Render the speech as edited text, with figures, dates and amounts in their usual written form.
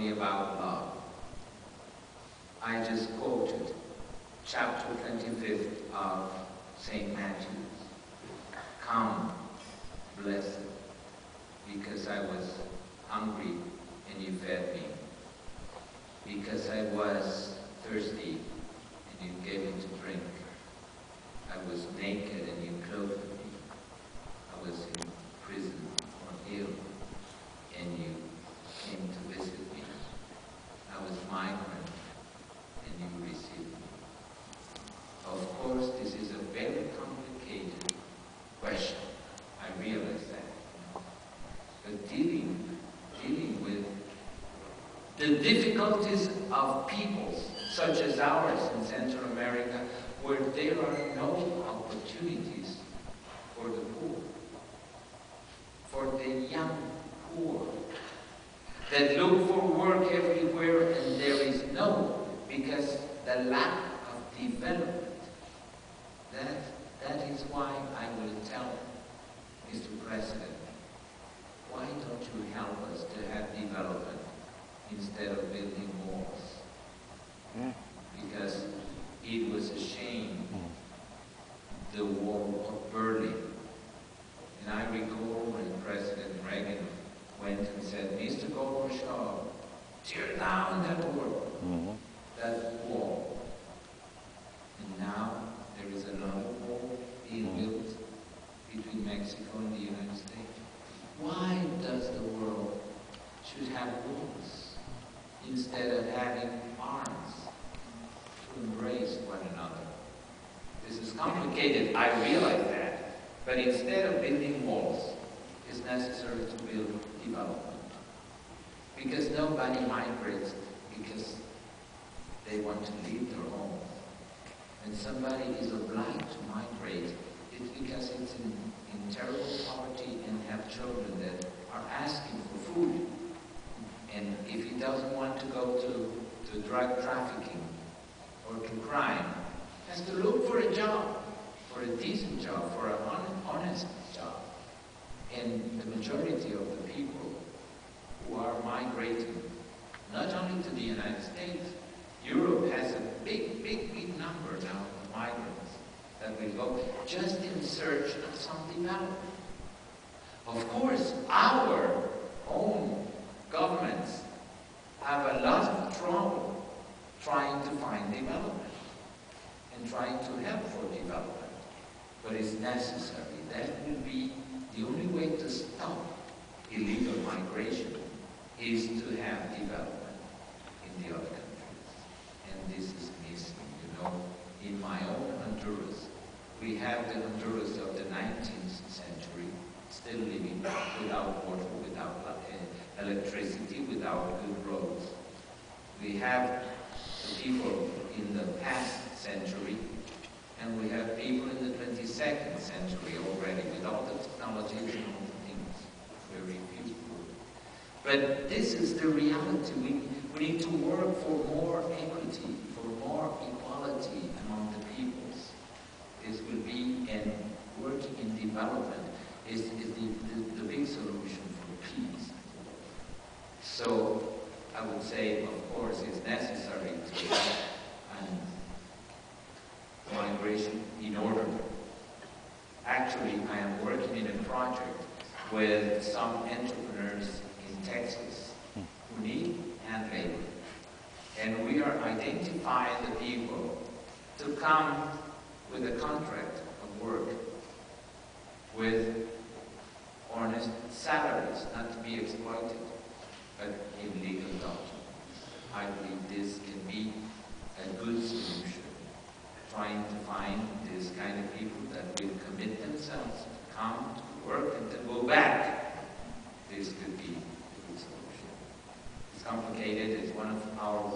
only about love. I just quoted chapter 25 of St. Matthew. Come, blessed, because I was hungry and you fed me, because I was thirsty and you gave me to drink. I was naked and you clothed me. I was in prison or ill and you came to visit me. I was migrant and you received me. Of course, this is a very complicated question. I realize that. But dealing with the difficulties of peoples such as ours in Central America, where there are no opportunities for the poor, for the young poor, that look for work everywhere and there is no, because the lack of development. That is why I will tell Mr. President, why don't you help us to have development instead of building walls? Because it was a shame, the wall of Berlin. And I recall when President Reagan went and said, Mr. Gorbachev, tear down that wall, that wall. And now there is another wall being built between Mexico and the United States. Why does the world should have walls instead of having arms to embrace one another? This is complicated, I realize that. But instead of building walls, it's necessary to build development. Because nobody migrates because they want to leave their homes. And somebody is obliged to migrate, it's because it's in terrible poverty and have children that are asking for food. And if he doesn't want to go to drug trafficking or to crime, has to look for a job, for a decent job, for an honest job. And the majority of the people who are migrating, not only to the United States, Europe has a big number now of migrants that will go just in search of some development. Of course, our own governments have a lot of trouble trying to find development and trying to help for development. But it's necessary. That will be the only way to stop illegal migration is to have development in the other countries. And this is missing, you know. In my own Honduras, we have the Honduras of the 19th century still living without water, without electricity, without good roads. We have the people in the past century, and we have people in the 22nd century already with all the technologies and all the things. Very beautiful. But this is the reality. We need to work for more equity, for more equality among the peoples. This will be, and working in development is the big solution for peace. So I would say, of course, it's necessary to have migration in order. Actually, I am working in a project with some entrepreneurs in Texas who need hand labor. And we are identifying the people to come with a contract of work with honest salaries, not to be exploited, but in legal documents. I believe this can be a good solution, trying to find this kind of people that will commit themselves to come to work and to go back. This could be a good solution. It's complicated, it's one of our worst